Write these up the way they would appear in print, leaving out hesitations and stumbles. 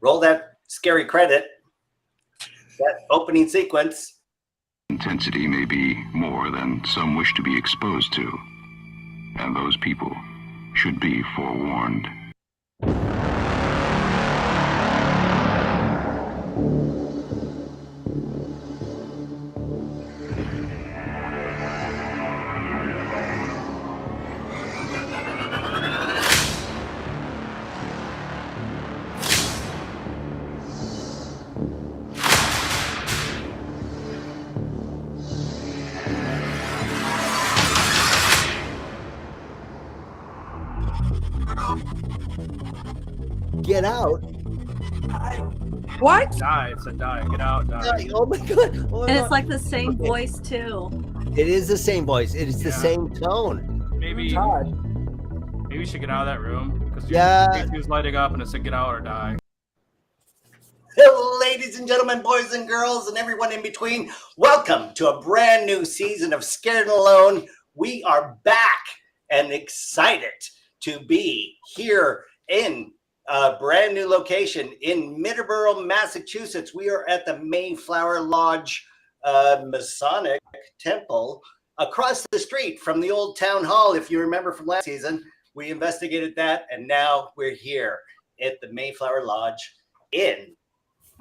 Roll that scary credit, that opening sequence. Intensity may be more than some wish to be exposed to, and those people should be forewarned. Get out. What? Die. It said die. Get out. Die. Oh my god. Oh my And it's God. like the same voice too. It is the same voice. It is the same tone. Maybe we should get out of that room because Yeah. he was lighting up and it said get out or die. Hello, ladies and gentlemen, boys and girls, and everyone in between. Welcome to a brand new season of Scared and Alone. We are back and excited to be here in a brand new location in Middleborough, Massachusetts. We are at the Mayflower Lodge Masonic Temple across the street from the old town hall. If you remember from last season, we investigated that, and now we're here at the Mayflower Lodge in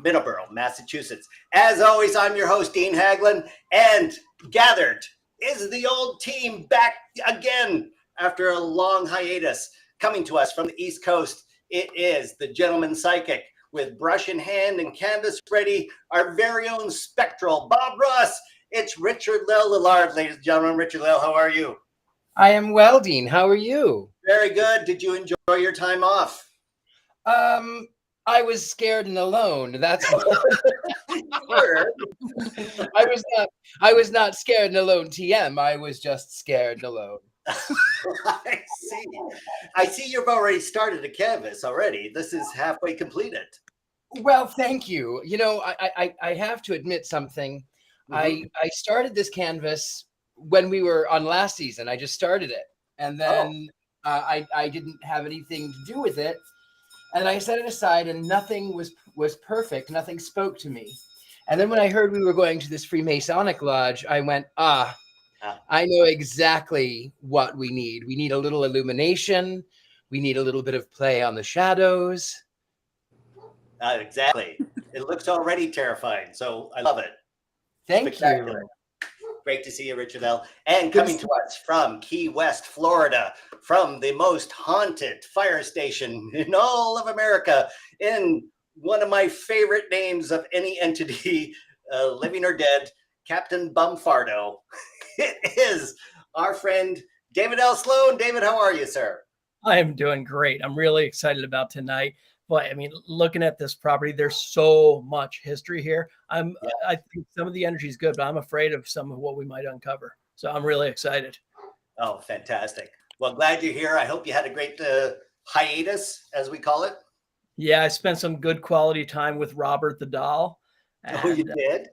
Middleborough, Massachusetts. As always, I'm your host, Dean Haglund, and gathered is the old team back again after a long hiatus. Coming to us from the East Coast, it is the gentleman psychic with brush in hand and canvas ready, our very own spectral Bob Ross. It's Richard-Lael Lillard, ladies and gentlemen. Richard-Lael, how are you? I am well, Dean. How are you? Very good. Did you enjoy your time off? I was scared and alone. That's Sure. I was not scared and alone TM. I was just scared and alone. I see you've already started a canvas already. This is halfway completed. Well, thank you. You know, I have to admit something. I started this canvas when we were on last season. I just started it. And then I didn't have anything to do with it. And I set it aside and nothing was perfect. Nothing spoke to me. And then when I heard we were going to this Masonic Lodge, I went, I know exactly what we need. We need a little illumination. We need a little bit of play on the shadows. Exactly. It looks already terrifying, so I love it. Thank you. Great to see you, Richard-Lael. And coming to us from Key West, Florida, from the most haunted fire station in all of America, in one of my favorite names of any entity, living or dead, Captain Bumfardo. It is our friend David L. Sloan. David, how are you, sir? I am doing great. I'm really excited about tonight. But I mean, looking at this property, there's so much history here. I think some of the energy is good, but I'm afraid of some of what we might uncover. So I'm really excited. Oh, fantastic. Well, glad you're here. I hope you had a great hiatus, as we call it. Yeah, I spent some good quality time with Robert the Doll. Oh, you did?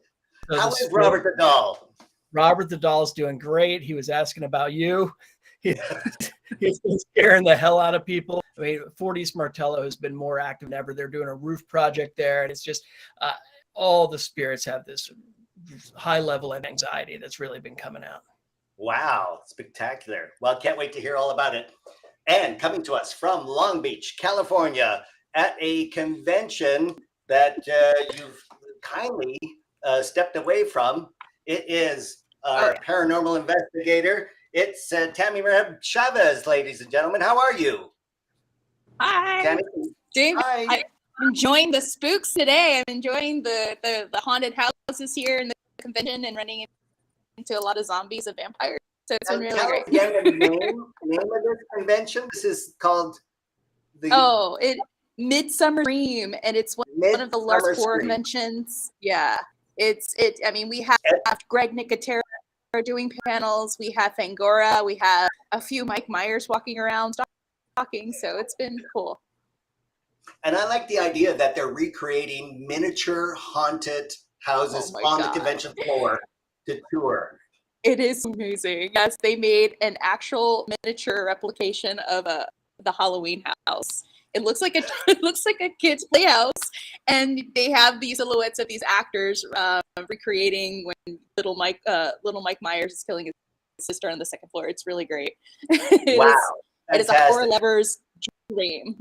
So How is Robert the Doll? Robert the Doll's doing great. He was asking about you. He's been scaring the hell out of people. I mean, 40s Martello has been more active than ever. They're doing a roof project there, and it's just all the spirits have this high level of anxiety that's really been coming out. Wow, spectacular. Well, can't wait to hear all about it. And coming to us from Long Beach, California, at a convention that you've kindly stepped away from, it is our paranormal investigator. It's Tammie Merheb-Chavez, ladies and gentlemen. How are you? Hi, Tammie? Dave. Hi. I'm enjoying the spooks today. I'm enjoying the haunted houses here in the convention and running into a lot of zombies and vampires. So it's been really Tell great. us again the name of this convention. This is called the Midsummer Scream, and it's one of the largest horror conventions. Yeah, I mean, we have Greg Nicotero doing panels. We have Fangora. We have a few Mike Myers walking around talking. So it's been cool. And I like the idea that they're recreating miniature haunted houses on the convention floor to tour. It is amazing. Yes, they made an actual miniature replication of the Halloween house. It looks like a kid's playhouse, And they have these silhouettes of these actors recreating when little Mike Myers is killing his sister on the second floor. It's really great. It is a horror lover's dream.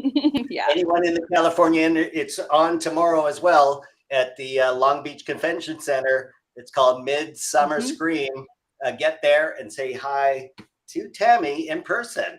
Yeah. Anyone in the California, it's on tomorrow as well at the Long Beach Convention Center. It's called Midsummer Scream. Get there and say hi to Tammie in person.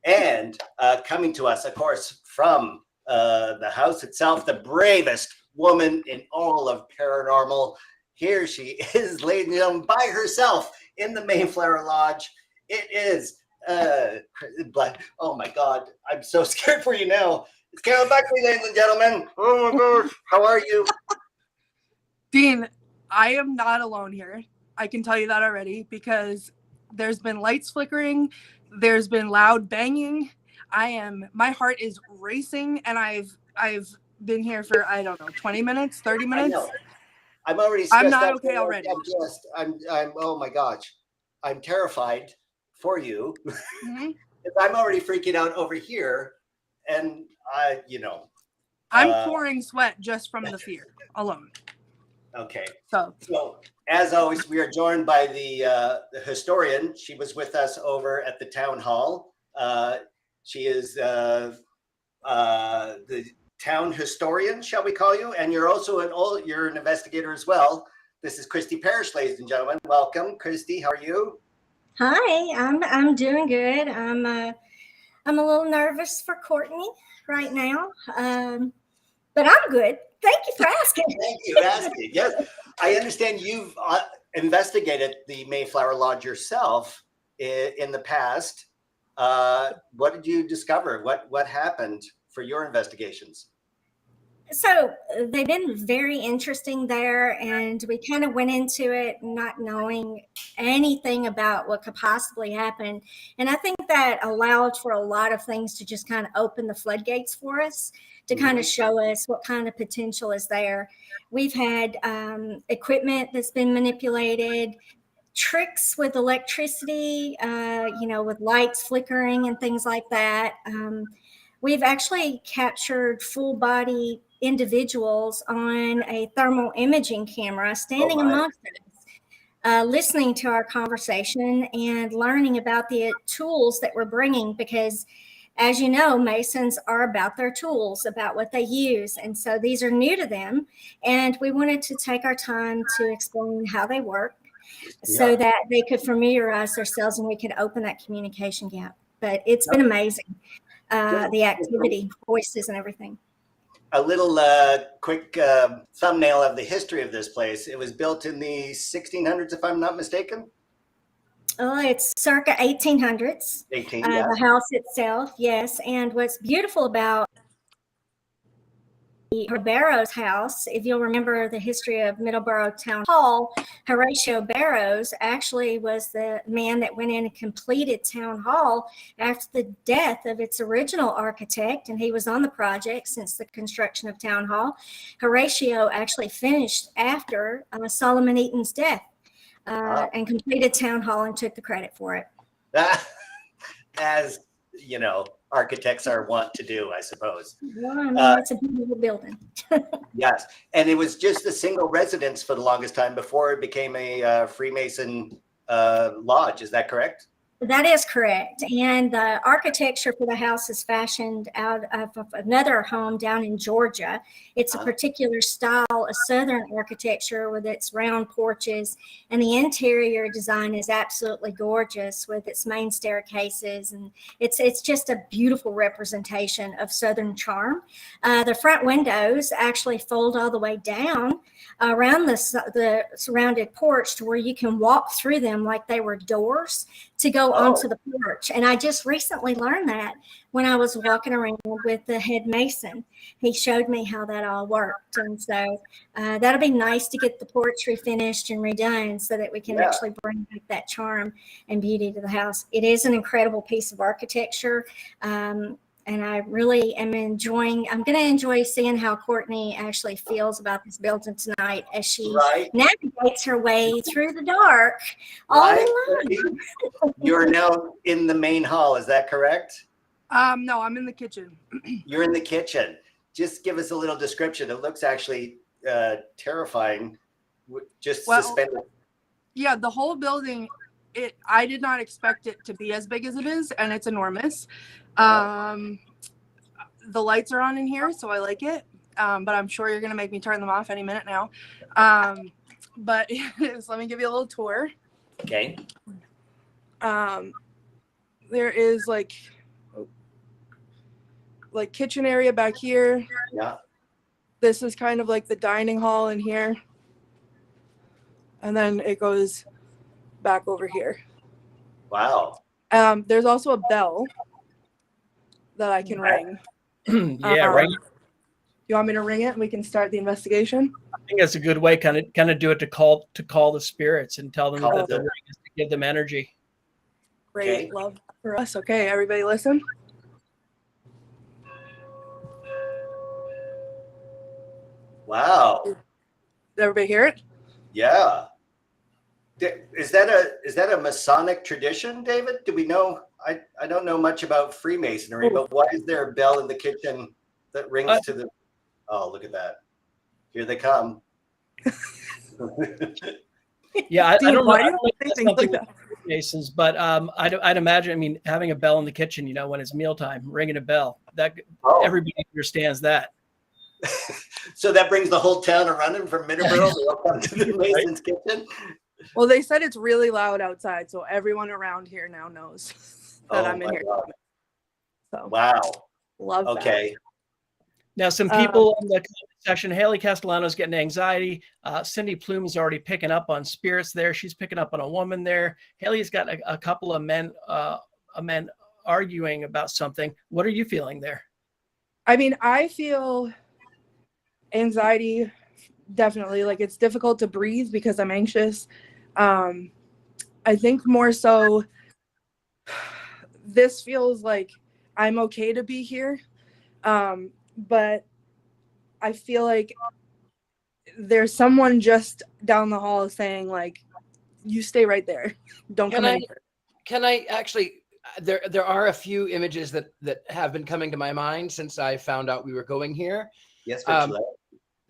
And coming to us, of course, from the house itself, the bravest woman in all of paranormal. Here she is, ladies and gentlemen, by herself in the Mayflower Lodge. It is oh my God, I'm so scared for you now. It's Courtney Buckley, ladies and gentlemen. Oh my gosh, how are you? Dean, I am not alone here. I can tell you that already because there's been lights flickering, there's been loud banging. My heart is racing, and I've been here for, I don't know, 20 minutes, 30 minutes. I know. I'm already stressed I'm not out. okay already. I'm oh my gosh, I'm terrified for you. I'm already freaking out over here, and I'm pouring sweat just from the fear alone. Okay. So as always, we are joined by the historian. She was with us over at the town hall. She is the town historian, shall we call you? And you're also you're an investigator as well. This is Christy Parrish, ladies and gentlemen. Welcome, Christy. How are you? Hi, I'm doing good. I'm a little nervous for Courtney right now, but I'm good. Thank you for asking. Thank you for asking. Yes, I understand you've investigated the Mayflower Lodge yourself in the past. What did you discover? What happened for your investigations? So they've been very interesting there, and we kind of went into it not knowing anything about what could possibly happen. And I think that allowed for a lot of things to just kind of open the floodgates for us to kind of show us what kind of potential is there. We've had equipment that's been manipulated, tricks with electricity, with lights flickering and things like that. We've actually captured full body individuals on a thermal imaging camera standing amongst us, listening to our conversation and learning about the tools that we're bringing, because as you know, Masons are about their tools, about what they use. And so these are new to them. And we wanted to take our time to explain how they work so that they could familiarize themselves and we could open that communication gap. But it's been amazing, the activity, voices and everything. A little quick thumbnail of the history of this place. It was built in the 1600s, if I'm not mistaken. Oh, it's circa 1800s. The house itself, yes. And what's beautiful about the Barrows house, if you'll remember the history of Middleborough Town Hall, Horatio Barrows actually was the man that went in and completed Town Hall after the death of its original architect, and he was on the project since the construction of Town Hall. Horatio actually finished after Solomon Eaton's death. And completed Town Hall and took the credit for it. As you know, architects are wont to do, I suppose. Well, it's a beautiful building. Yes, and it was just a single residence for the longest time before it became a Freemason lodge. Is that correct? That is correct. And the architecture for the house is fashioned out of another home down in Georgia. It's a particular style of Southern architecture with its round porches, and the interior design is absolutely gorgeous with its main staircases. And it's just a beautiful representation of Southern charm. The front windows actually fold all the way down around the surrounded porch to where you can walk through them like they were doors to go onto the porch. And I just recently learned that when I was walking around with the head mason. He showed me how that all worked. And so that'll be nice to get the porch refinished and redone so that we can actually bring back that charm and beauty to the house. It is an incredible piece of architecture. And I really am I'm going to enjoy seeing how Courtney actually feels about this building tonight as she navigates her way through the dark all alone. You're now in the main hall, is that correct? No, I'm in the kitchen. You're in the kitchen. just give us a little description. It looks actually terrifying. Just Well, suspended. Yeah, the whole building, I did not expect it to be as big as it is, and it's enormous. The lights are on in here, so I like it. But I'm sure you're going to make me turn them off any minute now. But let me give you a little tour. Okay. There is like kitchen area back here. Yeah. This is kind of like the dining hall in here. And then it goes back over here. Wow. There's also a bell that I can ring. Yeah, right. You want me to ring it and we can start the investigation? I think that's a good way, kind of do it to call the spirits and tell them that the ring is to give them energy. Great, Okay. love that for us. Okay, everybody listen. Wow. Did everybody hear it? Yeah. Is that a Masonic tradition, David? Do we know? I don't know much about Freemasonry, but why is there a bell in the kitchen that rings to the? Oh, look at that! Here they come. Yeah, I don't know. Why I do don't you think say that's things like something that? with Freemasons, but I'd imagine. I mean, having a bell in the kitchen, when it's mealtime, ringing a bell, that everybody understands that. So that brings the whole town a running from Middleborough to the Mason's kitchen. Well, they said it's really loud outside, so everyone around here now knows that I'm in my here. God. So Wow. love that. Okay. Now, some people in the comment section, Haley Castellano's getting anxiety. Cindy Plume's already picking up on spirits there. She's picking up on a woman there. Haley's got a couple of men arguing about something. What are you feeling there? I mean, I feel anxiety, definitely. Like, it's difficult to breathe because I'm anxious. I think more so this feels like I'm okay to be here. But I feel like there's someone just down the hall saying, like, you stay right there. Don't come in here. Can I actually, there are a few images that have been coming to my mind since I found out we were going here. Yes, Richard.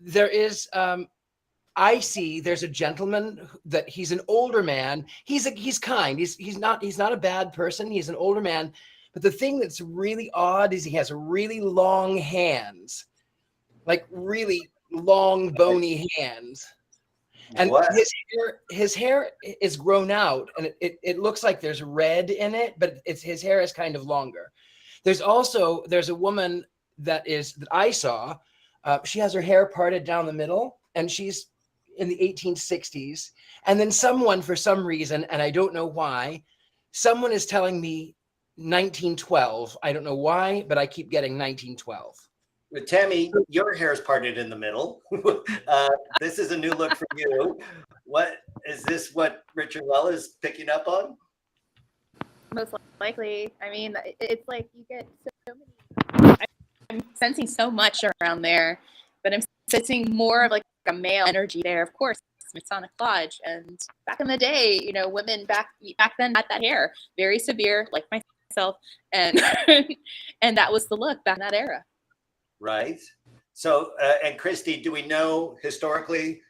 There is, I see there's a gentleman that he's an older man. He's kind. He's not a bad person. He's an older man. But the thing that's really odd is he has really long hands, like really long, bony hands. And his hair is grown out, and it looks like there's red in it, but his hair is kind of longer. There's a woman that I saw. She has her hair parted down the middle, and she's in the 1860s. And then someone, for some reason, and I don't know why, someone is telling me 1912. I don't know why, but I keep getting 1912. With Tammie, your hair is parted in the middle. This is a new look for you. What is this? What Richard-Lael is picking up on? Most likely. I mean, it's like you get so many. I'm sensing so much around there, but I'm sensing more of like a male energy there. Of course, Masonic Lodge, and back in the day, women back then had that hair, very severe, like myself, and and that was the look back in that era. Right. So, and Christy, do we know historically,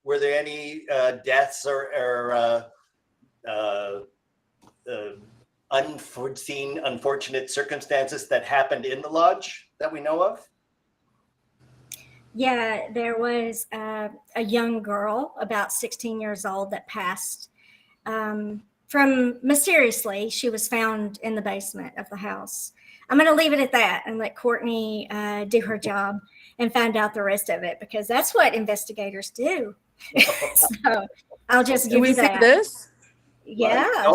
were there any deaths or unforeseen, unfortunate circumstances that happened in the lodge that we know of? Yeah, there was a young girl, about 16 years old, that passed from mysteriously. She was found in the basement of the house. I'm going to leave it at that and let Courtney do her job and find out the rest of it, because that's what investigators do. So I'll just give you that. Can we see this? Yeah.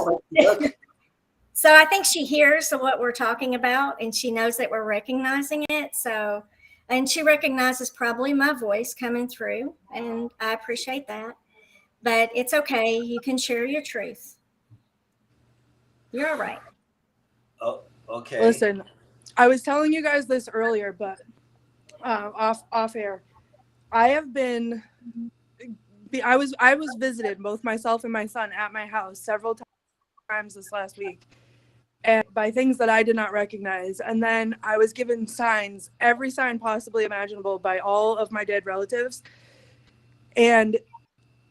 So I think she hears what we're talking about, and she knows that we're recognizing it. So, and she recognizes probably my voice coming through, and I appreciate that. But it's okay. You can share your truth. You're all right. Oh, okay. Listen, I was telling you guys this earlier, but off air. I was visited, both myself and my son, at my house several times this last week. and by things that I did not recognize. And then I was given signs, every sign possibly imaginable, by all of my dead relatives. And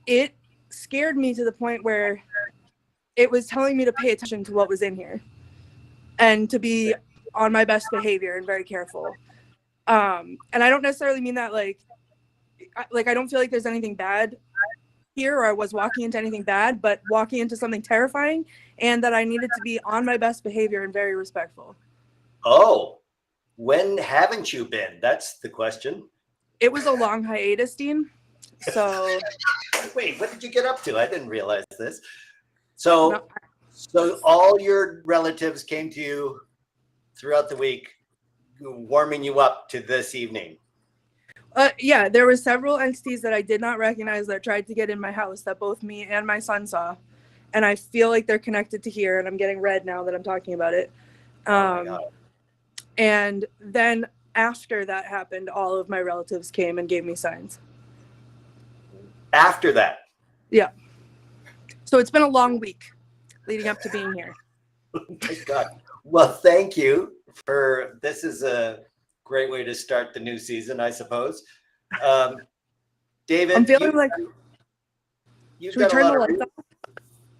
it scared me to the point where it was telling me to pay attention to what was in here and to be on my best behavior and very careful. And I don't necessarily mean that like I don't feel like there's anything bad here, or I was walking into anything bad, but walking into something terrifying, and that I needed to be on my best behavior and very respectful. Oh, when haven't you been? That's the question. It was a long hiatus, Dean. So wait, what did you get up to? I didn't realize this. So all your relatives came to you throughout the week, warming you up to this evening. Yeah, there were several entities that I did not recognize that tried to get in my house that both me and my son saw. And I feel like they're connected to here, and I'm getting red now that I'm talking about it. And then after that happened, all of my relatives came and gave me signs. After that? Yeah. So it's been a long week leading up to being here. Oh my God. Well, thank you for, this is a great way to start the new season, I suppose. David, I'm feeling like, you've should we got turn a lot the of lights off?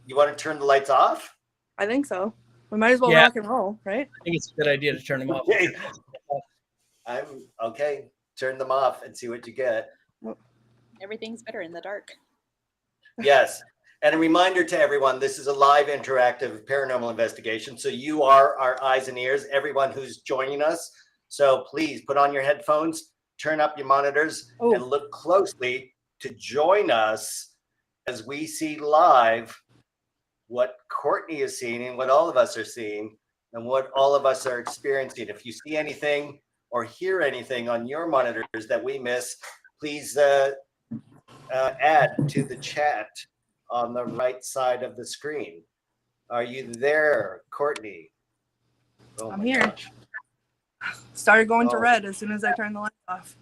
You want to turn the lights off? I think so. We might as well Yeah. rock and roll, right? I think it's a good idea to turn them off. Okay. I'm okay. Turn them off and see what you get. Everything's better in the dark. Yes. And a reminder to everyone, this is a live interactive paranormal investigation. So you are our eyes and ears, everyone who's joining us. So please put on your headphones, turn up your monitors, and look closely to join us as we see live what Courtney is seeing and what all of us are seeing and what all of us are experiencing. If you see anything or hear anything on your monitors that we miss, please add to the chat on the right side of the screen. Are you there, Courtney? Oh, I'm here. Gosh. Started going to red as soon as I turned the light off.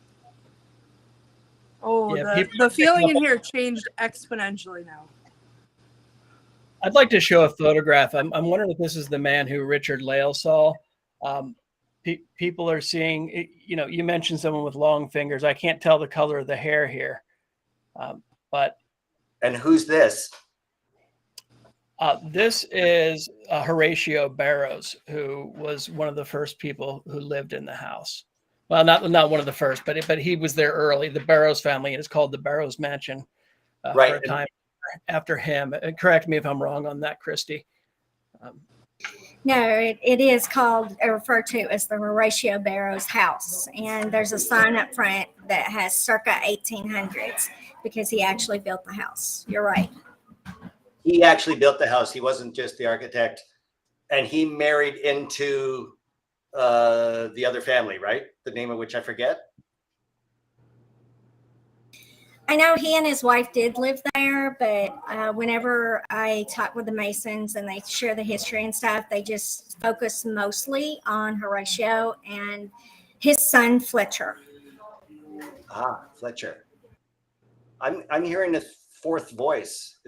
Oh, yeah, the feeling in here changed exponentially now. I'd like to show a photograph. I'm wondering if this is the man who Richard-Lael saw. People are seeing, you know, you mentioned someone with long fingers. I can't tell the color of the hair here. And who's this? This is Horatio Barrows, who was one of the first people who lived in the house. Well, not one of the first, but he was there early. The Barrows family, and it's called the Barrows Mansion. Right. For a time after him. Correct me if I'm wrong on that, Christy. No, it is called, referred to as the Horatio Barrows house. And there's a sign up front that has circa 1800s because he actually built the house. You're right. He actually built the house. He wasn't just the architect. And he married into the other family, right? The name of which I forget. I know he and his wife did live there, but whenever I talk with the Masons and they share the history and stuff, they just focus mostly on Horatio and his son Fletcher. Ah, Fletcher. I'm hearing a fourth voice.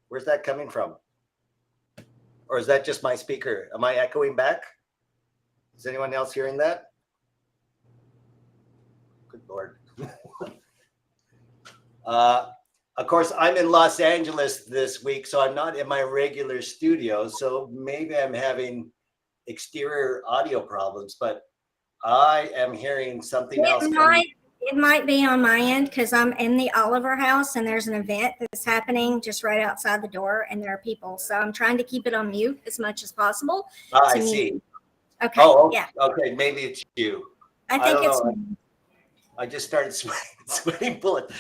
Where's that coming from? Or is that just my speaker? Am I echoing back? Is anyone else hearing that? Good Lord. Of course, I'm in Los Angeles this week, so I'm not in my regular studio. So maybe I'm having exterior audio problems, but I am hearing something else. It might be on my end because I'm in the Oliver house and there's an event that's happening just right outside the door and there are people. So I'm trying to keep it on mute as much as possible. I see. Okay. Oh, yeah. Okay. Maybe it's you. I think it's me. I just started sweating bullets.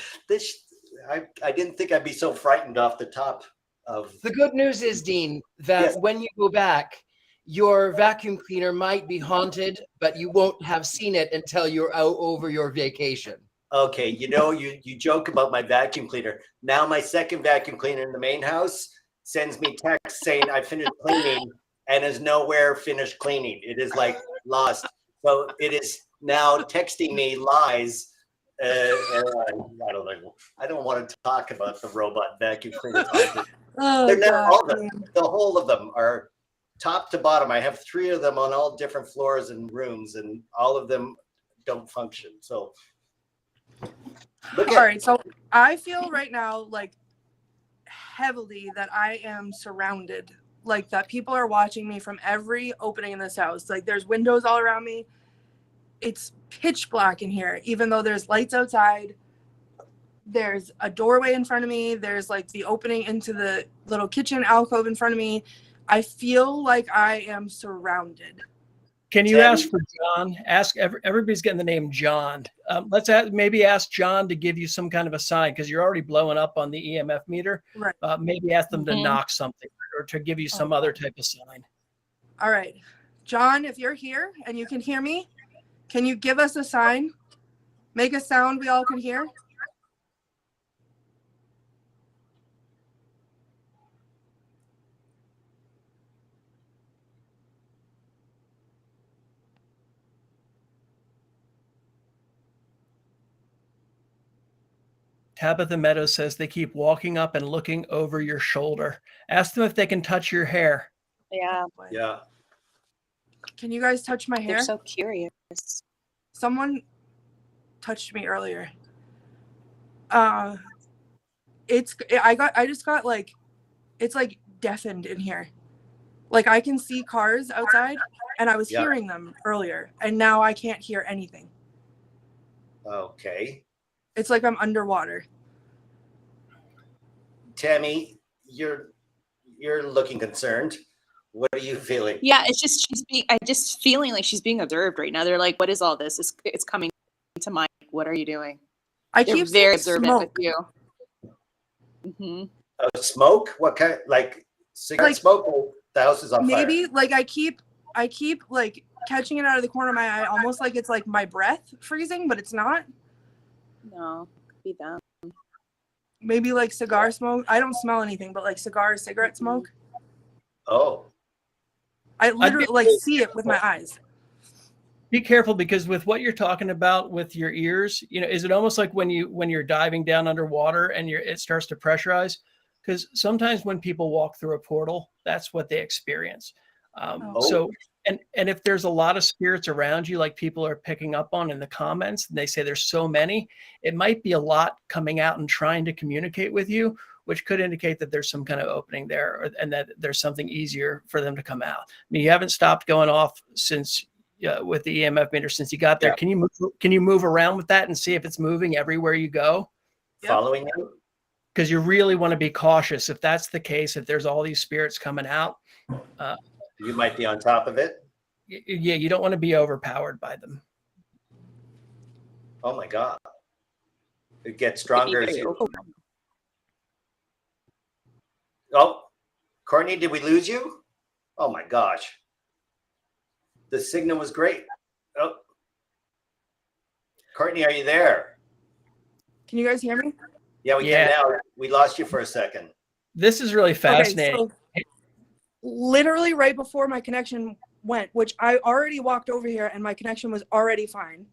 I didn't think I'd be so frightened off the top of. The good news is, Dean, that when you go back, your vacuum cleaner might be haunted, but you won't have seen it until you're out over your vacation. Okay, you joke about my vacuum cleaner. Now my second vacuum cleaner in the main house sends me texts saying I finished cleaning and is nowhere finished cleaning. It is like lost. So it is now texting me lies. I don't know. I don't want to talk about the robot vacuum cleaner. Oh, They're not all of them. The whole of them are top to bottom. I have 3 of them on all different floors and rooms, and all of them don't function. So, All right. So I feel right now like heavily that I am surrounded, like that people are watching me from every opening in this house. Like there's windows all around me. It's pitch black in here, even though there's lights outside. There's a doorway in front of me. There's like the opening into the little kitchen alcove in front of me. I feel like I am surrounded. Can you ask for John? Everybody's getting the name John. Let's maybe ask John to give you some kind of a sign, because you're already blowing up on the EMF meter. Right. Maybe ask them to knock something or to give you some other type of sign. All right. John, if you're here and you can hear me, can you give us a sign? Make a sound we all can hear. Tabitha Meadows says they keep walking up and looking over your shoulder. Ask them if they can touch your hair. Yeah. Yeah. Can you guys touch my hair? They're so curious. Someone touched me earlier. I just got like, it's like deafened in here. Like I can see cars outside and I was hearing them earlier and now I can't hear anything. Okay. It's like I'm underwater. Tammie, you're looking concerned. What are you feeling? Yeah, it's just I just feeling like she's being observed right now. They're like, what is all this? It's coming to mind. What are you doing? They're keep very observant smoke. with you. Mm-hmm. Smoke? What kind? Like cigarette Like, smoke? Or the house is on fire. Maybe like I keep like catching it out of the corner of my eye, almost like it's like my breath freezing, but it's not. No, could be them. Maybe like cigar smoke. I don't smell anything, but like cigarette smoke. Oh. I literally like see it with my eyes. Be careful, because with what you're talking about with your ears, is it almost like when you're diving down underwater and it starts to pressurize? Because sometimes when people walk through a portal, that's what they experience. So, and if there's a lot of spirits around you, like people are picking up on in the comments, and they say there's so many, it might be a lot coming out and trying to communicate with you, which could indicate that there's some kind of opening there, and that there's something easier for them to come out. I mean, you haven't stopped going off since with the EMF meter since you got there. Yeah. Can you move around with that and see if it's moving everywhere you go? Following you? Because you really want to be cautious. If that's the case, if there's all these spirits coming out, you might be on top of it. Yeah, you don't want to be overpowered by them. Oh my God. It gets stronger as you. Oh, Courtney, did we lose you? Oh my gosh. The signal was great. Oh. Courtney, are you there? Can you guys hear me? Yeah, we can now. We lost you for a second. This is really fascinating. Okay, so literally right before my connection went, which I already walked over here and my connection was already fine.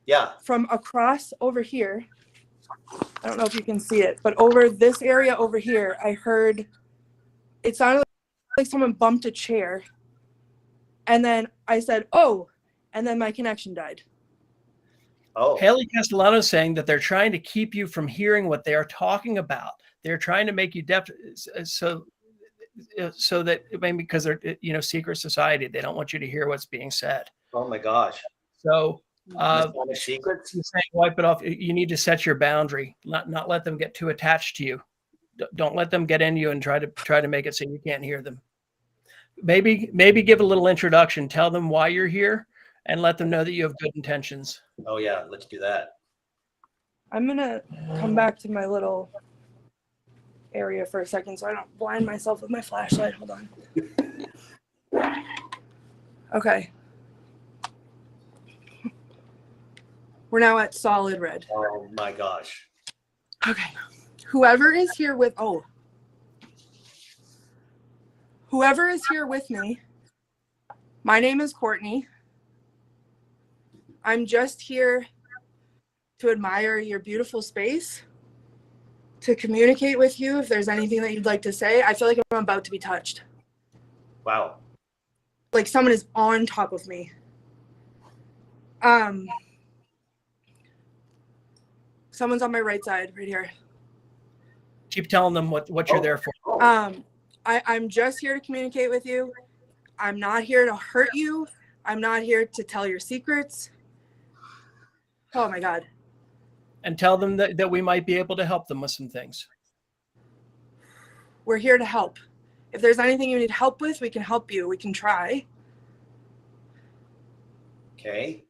Yeah. From across over here, I don't know if you can see it, but over this area over here, I heard, it sounded like someone bumped a chair. And then I said, oh, and then my connection died. Oh. Haley Castellano is saying that they're trying to keep you from hearing what they are talking about. They're trying to make you deaf, so that maybe because they're secret society, they don't want you to hear what's being said. Oh my gosh. So secrets. You're saying wipe it off. You need to set your boundary. Not let them get too attached to you. Don't let them get in you and try to make it so you can't hear them. Maybe give a little introduction. Tell them why you're here, and let them know that you have good intentions. Oh yeah, let's do that. I'm gonna come back to my little area for a second so I don't blind myself with my flashlight. Hold on. Okay. We're now at solid red. Oh my gosh. Okay. Whoever is here with me, my name is Courtney. I'm just here to admire your beautiful space, to communicate with you if there's anything that you'd like to say. I feel like I'm about to be touched. Wow. like someone is on top of me. Someone's on my right side right here. Keep telling them what you're there for. I'm just here to communicate with you. I'm not here to hurt you. I'm not here to tell your secrets. Oh my God. And tell them that we might be able to help them with some things. We're here to help. If there's anything you need help with, we can help you. We can try. Okay.